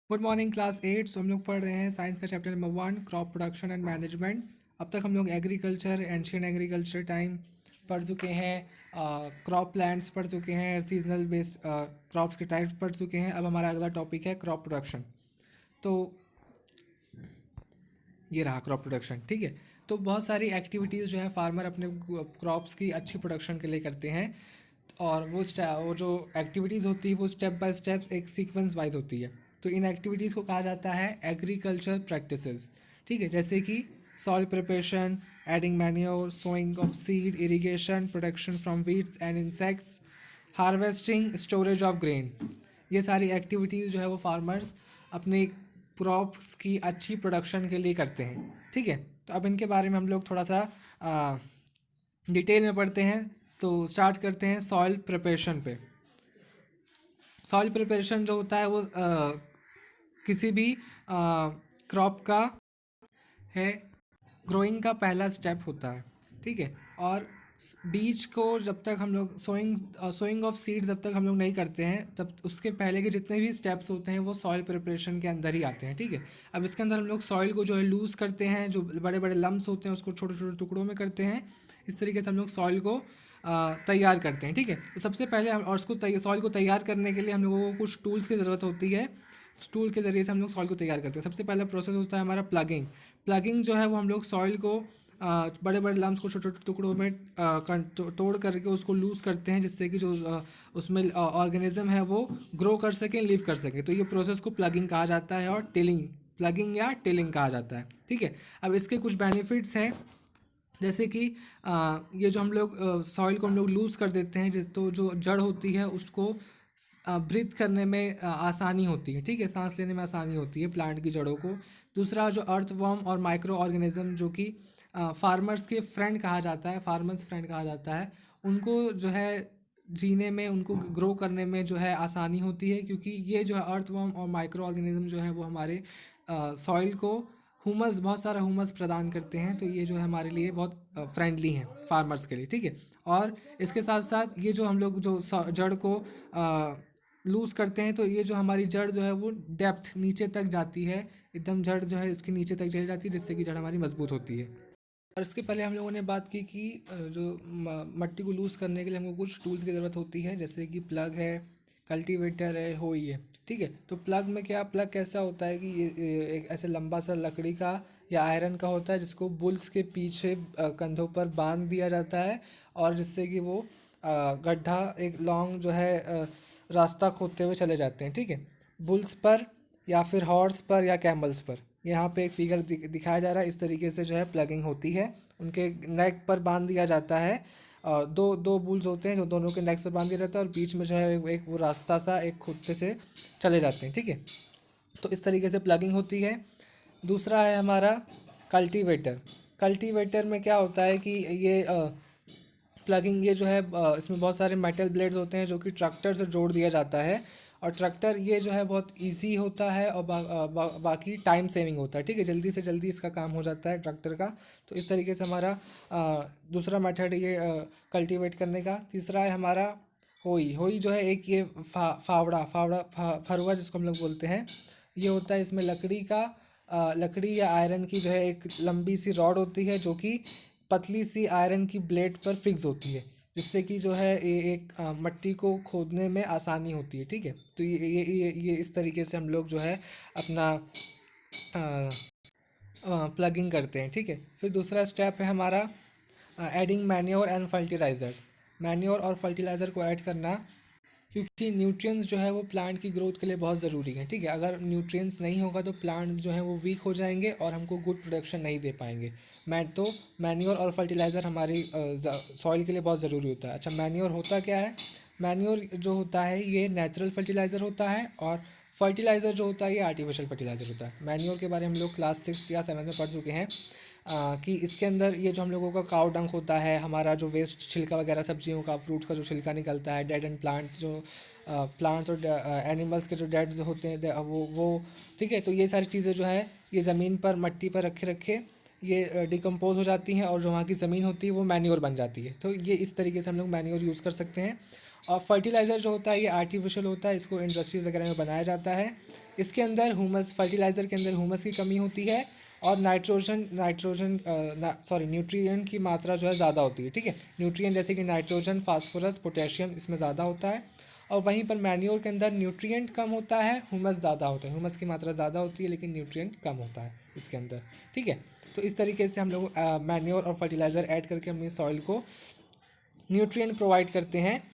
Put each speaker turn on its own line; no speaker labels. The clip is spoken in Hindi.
Good morning class 8। हम लोग पढ़ रहे हैं साइंस का chapter number 1, crop production and management. अब तक हम लोग एग्रीकल्चर, एंशियंट एग्रीकल्चर टाइम पढ़ चुके हैं, क्रॉप प्लांट्स पढ़ चुके हैं, सीजनल बेस क्रॉप्स के टाइप्स पढ़ चुके हैं। अब हमारा अगला टॉपिक है क्रॉप प्रोडक्शन। तो ये रहा क्रॉप प्रोडक्शन, ठीक है। तो बहुत सारी एक्टिविटीज़ जो है फार्मर अपने क्रॉप्स की अच्छी प्रोडक्शन के लिए करते हैं। और वो जो एक्टिविटीज़ होती है वो स्टेप बाय स्टेप्स एक सीक्वेंस वाइज होती है। तो इन एक्टिविटीज़ को कहा जाता है एग्रीकल्चर प्रैक्टिसेस, ठीक है। जैसे कि soil preparation, adding manure, sowing of seed, irrigation, protection from weeds and insects, harvesting, storage of grain. ये सारी एक्टिविटीज़ जो है वो फार्मर्स अपने क्रॉप्स की अच्छी प्रोडक्शन के लिए करते हैं, ठीक है। तो अब इनके बारे में हम लोग थोड़ा सा डिटेल में पढ़ते हैं। तो स्टार्ट करते हैं सॉइल प्रिपरेशन पे। सॉइल प्रिपरेशन जो होता है वो किसी भी क्रॉप का है ग्रोइंग का पहला स्टेप होता है, ठीक है। और बीज को जब तक हम लोग सोइंग ऑफ सीड जब तक हम लोग नहीं करते हैं तब उसके पहले के जितने भी स्टेप्स होते हैं वो सॉइल प्रिपरेशन के अंदर ही आते हैं, ठीक है। अब इसके अंदर हम लोग सॉइल को जो है लूज़ करते हैं, जो बड़े बड़े लम्ब्स होते हैं उसको छोटे छोटे टुकड़ों में करते हैं। इस तरीके से हम लोग सॉइल को तैयार करते हैं, ठीक है। तो सबसे पहले और उसको सॉइल को तैयार करने के लिए हम लोगों को कुछ टूल्स की ज़रूरत होती है। टूल के ज़रिए से हम लोग सॉइल को तैयार करते हैं। सबसे पहला प्रोसेस होता है हमारा प्लगिंग। प्लगिंग जो है वो हम लोग सॉइल को बड़े बड़े लम्ब्स को छोटे छोटे टुकड़ों में तोड़ करके उसको लूज़ करते हैं, जिससे कि जो उसमें ऑर्गेनिज्म है वो ग्रो कर सकें, लिव कर सकें। तो ये प्रोसेस को प्लगिंग कहा जाता है और टिलिंग, प्लगिंग या टिलिंग कहा जाता है, ठीक है। अब इसके कुछ बेनिफिट्स हैं, जैसे कि ये जो हम लोग सॉइल को हम लोग लूज़ कर देते हैं, जिस तो जो जड़ होती है उसको ब्रीथ करने में आसानी होती है, ठीक है। सांस लेने में आसानी होती है प्लांट की जड़ों को। दूसरा जो अर्थवर्म और माइक्रो ऑर्गेनिज्म जो कि फार्मर्स के फ्रेंड कहा जाता है, फार्मर्स फ्रेंड कहा जाता है, उनको जो है जीने में, उनको ग्रो करने में जो है आसानी होती है, क्योंकि ये जो है अर्थवर्म और माइक्रो ऑर्गेनिज्म जो है वो हमारे सॉइल को हुमस, बहुत सारा हुमस प्रदान करते हैं। तो ये जो है हमारे लिए बहुत फ्रेंडली हैं फार्मर्स के लिए, ठीक है। और इसके साथ साथ ये जो हम लोग जो जड़ को लूज़ करते हैं, तो ये जो हमारी जड़ जो है वो डेप्थ नीचे तक जाती है, एकदम जड़ जो है इसकी नीचे तक चली जाती है, जिससे कि जड़ हमारी मजबूत होती है। और इसके पहले हम लोगों ने बात की कि जो मट्टी को लूज़ करने के लिए हमको कुछ टूल्स की ज़रूरत होती है, जैसे कि प्लग है, कल्टीवेटर है, होई है, ठीक है। तो प्लग में क्या, प्लग कैसा होता है कि ये एक ऐसे लंबा सा लकड़ी का या आयरन का होता है, जिसको बुल्स के पीछे कंधों पर बांध दिया जाता है, और जिससे कि वो गड्ढा एक लॉन्ग जो है रास्ता खोदते हुए चले जाते हैं, ठीक है। बुल्स पर या फिर हॉर्स पर या कैमल्स पर, यहाँ पे एक फिगर दिखाया जा रहा है। इस तरीके से जो है प्लगिंग होती है। उनके नेक पर बांध दिया जाता है, और दो दो बुल्स होते हैं जो दोनों के नेक्स पर बांध दिया जाता है, और बीच में जो है एक वो रास्ता सा एक खुदते से चले जाते हैं, ठीक है। तो इस तरीके से प्लगिंग होती है। दूसरा है हमारा कल्टीवेटर। कल्टीवेटर में क्या होता है कि ये प्लगिंग, ये जो है इसमें बहुत सारे मेटल ब्लेड्स होते हैं जो कि ट्रैक्टर से जोड़ दिया जाता है। और ट्रैक्टर ये जो है बहुत इजी होता है, और बाकी टाइम सेविंग होता है, ठीक है। जल्दी से जल्दी इसका काम हो जाता है ट्रैक्टर का। तो इस तरीके से हमारा दूसरा मेथड है ये कल्टीवेट करने का। तीसरा है हमारा होई। होई जो है एक ये फावड़ा फावड़ा फरुआ जिसको हम लोग बोलते हैं, ये होता है। इसमें लकड़ी या आयरन की जो है एक लंबी सी रॉड होती है, जो कि पतली सी आयरन की ब्लेड पर फिक्स होती है, जिससे कि जो है ये एक मट्टी को खोदने में आसानी होती है, ठीक है। तो ये इस तरीके से हम लोग जो है अपना प्लगिंग करते हैं, ठीक है। फिर दूसरा स्टेप है हमारा adding manure and fertilizers. Manure और फर्टिलाइज़र को ऐड करना, क्योंकि न्यूट्रिएंट्स जो है वो प्लांट की ग्रोथ के लिए बहुत ज़रूरी है, ठीक है। अगर न्यूट्रिएंट्स नहीं होगा तो प्लांट्स जो हैं वो वीक हो जाएंगे और हमको गुड प्रोडक्शन नहीं दे पाएंगे। मैन्योर और फर्टिलाइज़र हमारी सॉइल के लिए बहुत ज़रूरी होता है। अच्छा, मैन्योर होता क्या है? मैन्योर जो होता है ये नेचुरल फर्टिलाइज़र होता है, और फर्टिलाइज़र जो होता है ये आर्टिफिशियल फर्टिलाइज़र होता है। मैन्योर के बारे में हम लोग क्लास 6 या 7 में पढ़ चुके हैं कि इसके अंदर ये जो हम लोगों का काव डंक होता है, हमारा जो वेस्ट छिलका वगैरह सब्जियों का, फ्रूट्स का जो छिलका निकलता है, डेड एंड प्लांट्स जो प्लांट्स और एनिमल्स के जो डेड्स होते हैं वो ठीक है। तो ये सारी चीज़ें जो है ये ज़मीन पर, मट्टी पर रखे रखे ये डिकम्पोज हो जाती हैं, और जो वहाँ की ज़मीन होती है वो मैन्योर बन जाती है। तो ये इस तरीके से हम लोग मैन्योर यूज़ कर सकते हैं। और फर्टिलाइज़र जो होता है ये आर्टिफिशियल होता है, इसको इंडस्ट्रीज वगैरह में बनाया जाता है। इसके अंदर ह्यूमस, फर्टिलाइज़र के अंदर ह्यूमस की कमी होती है और न्यूट्रिएंट की मात्रा जो है ज़्यादा होती है, ठीक है। न्यूट्रिएंट जैसे कि नाइट्रोजन, फास्फोरस, पोटेशियम इसमें ज़्यादा होता है। और वहीं पर मैन्योर के अंदर न्यूट्रिएंट कम होता है, ह्यूमस ज़्यादा होता है। ह्यूमस की मात्रा ज़्यादा होती है लेकिन न्यूट्रिएंट कम होता है इसके अंदर, ठीक है। तो इस तरीके से हम लोग मैन्योर और फर्टिलाइज़र ऐड करके अपनी सॉइल को न्यूट्रिएंट प्रोवाइड करते हैं